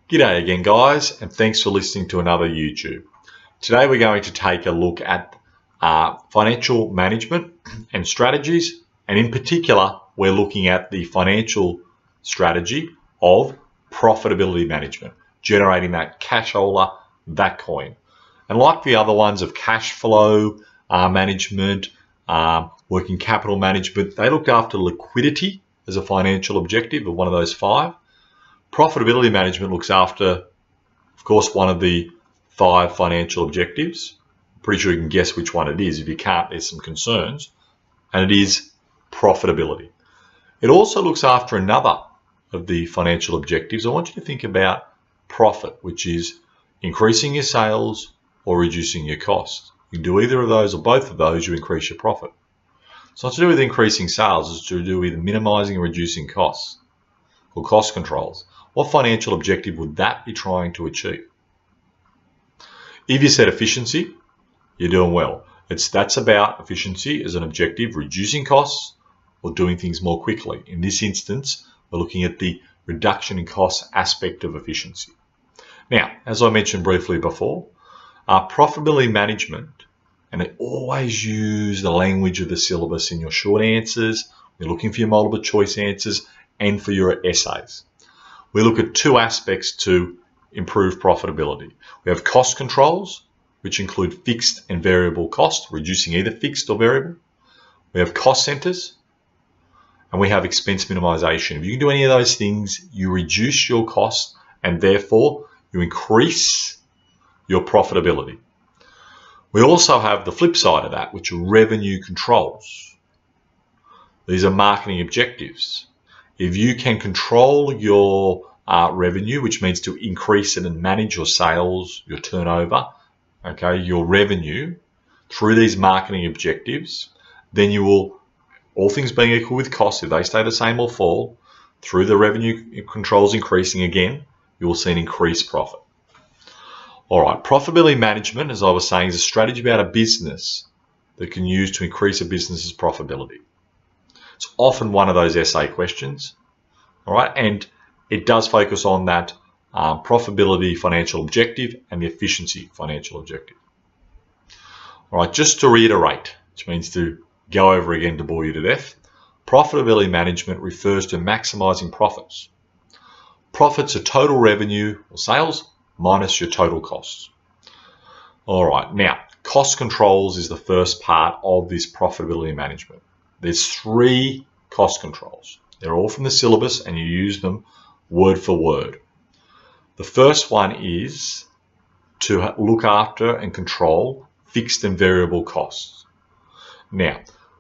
G'day again guys, and thanks for listening to another YouTube. Today we're going to take a look at financial management and strategies, and in particular we're looking at the financial strategy of profitability management, generating that cashola, that coin. And like the other ones of cash flow management, working capital management, they look after liquidity as a financial objective of one of those five. Profitability management looks after, of course, one of the 5 financial objectives. I'm pretty sure you can guess which one it is. If you can't, there's some concerns. And it is profitability. It also looks after another of the financial objectives. I want you to think about profit, which is increasing your sales or reducing your costs. You can do either of those or both of those, you increase your profit. So it's to do with increasing sales. It's to do with minimizing and reducing costs or cost controls. What financial objective would that be trying to achieve? If you said efficiency, you're doing well. That's about efficiency as an objective, reducing costs or doing things more quickly. In this instance, we're looking at the reduction in costs aspect of efficiency. Now, as I mentioned briefly before, profitability management, and I always use the language of the syllabus in your short answers. We're looking for your multiple choice answers and for your essays. We look at 2 aspects to improve profitability. We have cost controls, which include fixed and variable costs, reducing either fixed or variable. We have cost centers, and we have expense minimization. If you can do any of those things, you reduce your costs and therefore you increase your profitability. We also have the flip side of that, which are revenue controls. These are marketing objectives. If you can control your revenue, which means to increase it and manage your sales, your turnover, your revenue through these marketing objectives, then you will, all things being equal with costs, if they stay the same or fall, through the revenue controls increasing again, you will see an increased profit. All right, profitability management, as I was saying, is a strategy about a business that can use to increase a business's profitability. It's often one of those essay questions, all right, and it does focus on that profitability financial objective and the efficiency financial objective. All right, just to reiterate, which means to go over again to bore you to death, profitability management refers to maximizing profits. Profits are total revenue or sales minus your total costs. All right, now cost controls is the first part of this profitability management. There's 3 cost controls. They're all from the syllabus and you use them word for word. The first one is to look after and control fixed and variable costs. Now,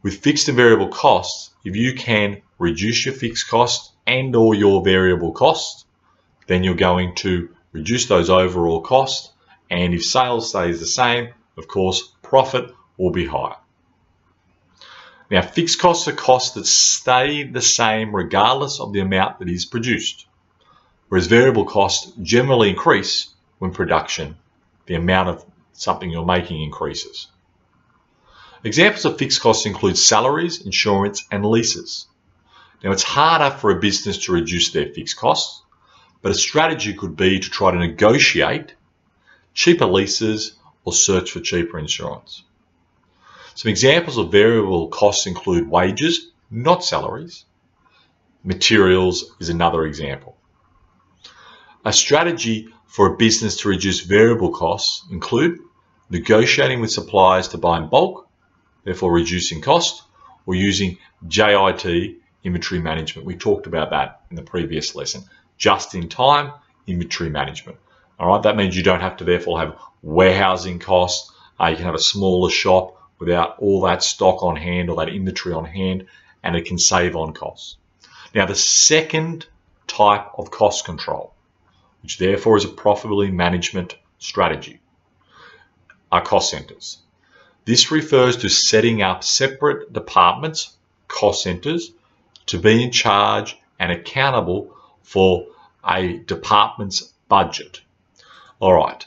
with fixed and variable costs, if you can reduce your fixed costs and or your variable costs, then you're going to reduce those overall costs, and if sales stays the same, of course, profit will be higher. Now, fixed costs are costs that stay the same regardless of the amount that is produced, whereas variable costs generally increase when production, the amount of something you're making, increases. Examples of fixed costs include salaries, insurance, and leases. Now, it's harder for a business to reduce their fixed costs, but a strategy could be to try to negotiate cheaper leases or search for cheaper insurance. Some examples of variable costs include wages, not salaries. Materials is another example. A strategy for a business to reduce variable costs include negotiating with suppliers to buy in bulk, therefore reducing cost, or using JIT, inventory management. We talked about that in the previous lesson. Just-in-time inventory management. All right, that means you don't have to therefore have warehousing costs. You can have a smaller shop without all that stock on hand or that inventory on hand, and it can save on costs. Now, the second type of cost control, which therefore is a profitability management strategy, are cost centers. This refers to setting up separate departments, cost centers, to be in charge and accountable for a department's budget. All right.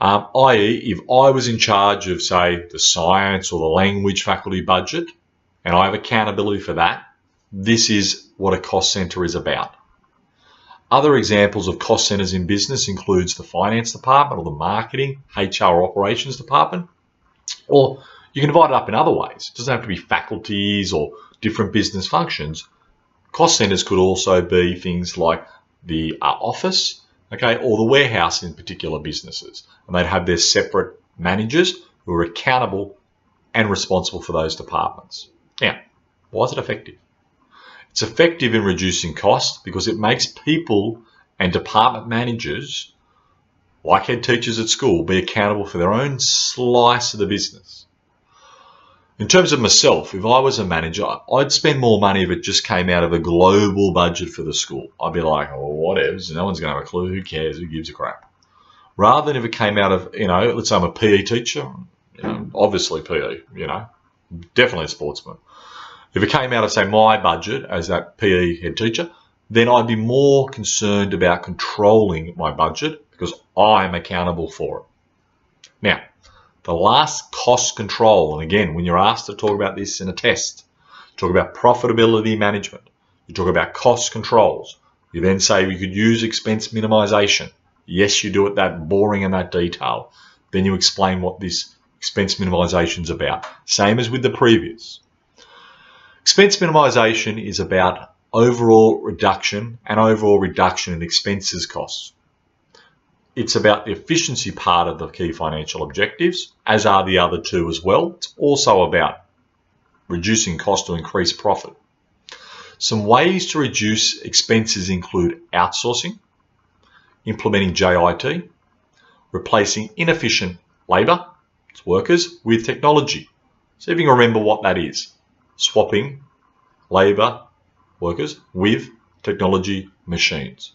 I.e., if I was in charge of, say, the science or the language faculty budget, and I have accountability for that, this is what a cost center is about. Other examples of cost centers in business includes the finance department or the marketing, HR or operations department. Or you can divide it up in other ways. It doesn't have to be faculties or different business functions. Cost centers could also be things like the office, okay, or the warehouse in particular businesses. And they'd have their separate managers who are accountable and responsible for those departments. Now, why is it effective? It's effective in reducing costs because it makes people and department managers, like head teachers at school, be accountable for their own slice of the business. In terms of myself, if I was a manager, I'd spend more money if it just came out of a global budget for the school. I'd be like, oh, whatever, no one's going to have a clue, who cares, who gives a crap. Rather than if it came out of, let's say I'm a PE teacher, obviously PE, definitely a sportsman. If it came out of, say, my budget as that PE head teacher, then I'd be more concerned about controlling my budget because I'm accountable for it. Now, the last, cost control, and again, when you're asked to talk about this in a test, talk about profitability management, you talk about cost controls, you then say we could use expense minimization. Yes, you do it that boring and that detail. Then you explain what this expense minimization is about. Same as with the previous. Expense minimization is about overall reduction in expenses costs. It's about the efficiency part of the key financial objectives, as are the other two as well. It's also about reducing cost to increase profit. Some ways to reduce expenses include outsourcing, implementing JIT, replacing inefficient labour, it's workers, with technology. See if you can remember what that is. Swapping labour, workers, with technology machines.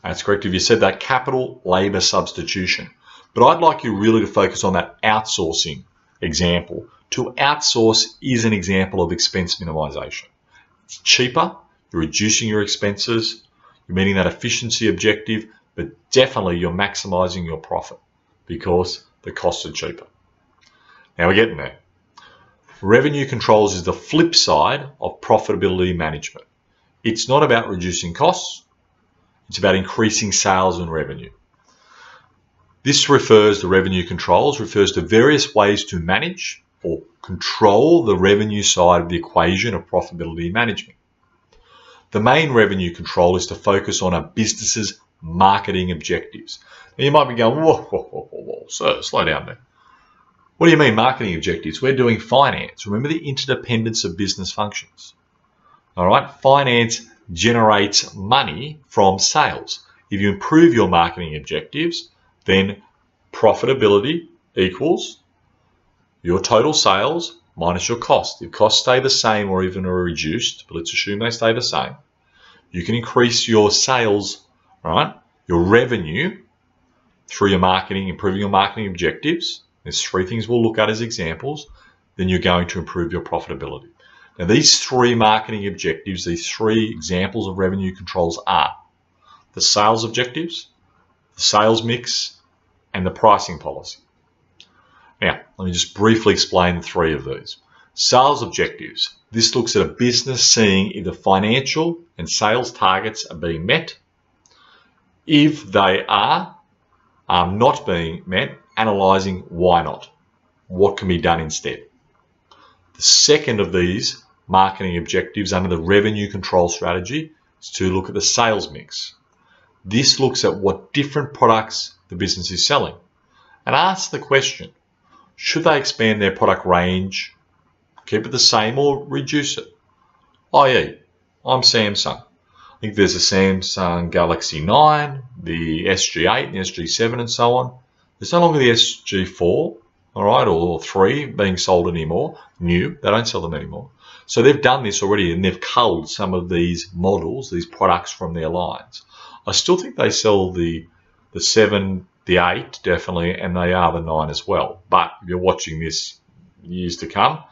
That's correct if you said that, capital labour substitution. But I'd like you really to focus on that outsourcing example. To outsource is an example of expense minimisation. It's cheaper, you're reducing your expenses, you're meeting that efficiency objective, but definitely you're maximising your profit because the costs are cheaper. Now we're getting there. Revenue controls is the flip side of profitability management. It's not about reducing costs, it's about increasing sales and revenue. The revenue controls refers to various ways to manage or control the revenue side of the equation of profitability management. The main revenue control is to focus on a business's marketing objectives. Now you might be going, whoa, sir, slow down there. What do you mean marketing objectives? We're doing finance. Remember the interdependence of business functions. All right, finance generates money from sales. If you improve your marketing objectives, then profitability equals your total sales minus your cost. If costs stay the same or even are reduced, but let's assume they stay the same, you can increase your sales, right? Your revenue through your marketing, improving your marketing objectives. There's three things we'll look at as examples. Then you're going to improve your profitability. Now, these three marketing objectives, these three examples of revenue controls are the sales objectives, the sales mix, and the pricing policy. Now, let me just briefly explain the three of these. Sales objectives. This looks at a business seeing if the financial and sales targets are being met. If they are not being met, analysing why not. What can be done instead? The second of these marketing objectives under the revenue control strategy is to look at the sales mix. This looks at what different products the business is selling and ask the question, should they expand their product range, keep it the same or reduce it? i.e., I'm Samsung. I think there's a Samsung Galaxy 9, the SG8 and the SG7 and so on. There's no longer the SG4, all right, or 3 being sold anymore. New, they don't sell them anymore. So they've done this already and they've culled some of these models, these products from their lines. I still think they sell the 7, the 8 definitely, and they are the 9 as well. But if you're watching this years to come,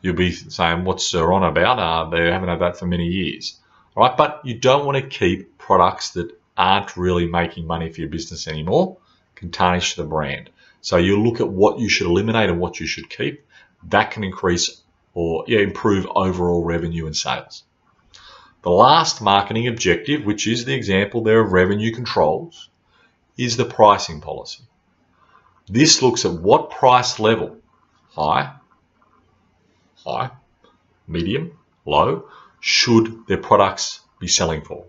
you'll be saying, what's Sir on about? They haven't had that for many years. All right, but you don't want to keep products that aren't really making money for your business anymore, can tarnish the brand. So you look at what you should eliminate and what you should keep. That can increase or improve overall revenue and sales. The last marketing objective, which is the example there of revenue controls, is the pricing policy. This looks at what price level, high, medium, low, should their products be selling for.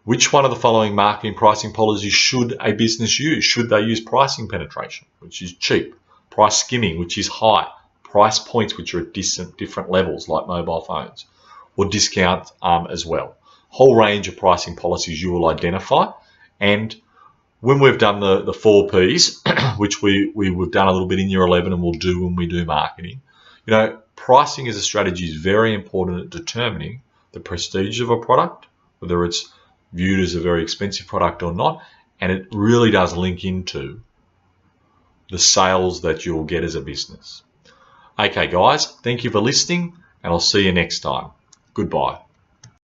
Which one of the following marketing pricing policies should a business use? Should they use pricing penetration, which is cheap, price skimming, which is high, price points, which are at different levels like mobile phones, or discount as well? Whole range of pricing policies you will identify, and when we've done the 4 Ps, which we've done a little bit in year 11 and we'll do when we do marketing, pricing as a strategy is very important at determining the prestige of a product, whether it's viewed as a very expensive product or not, and it really does link into the sales that you'll get as a business. Okay guys, thank you for listening, and I'll see you next time. Goodbye.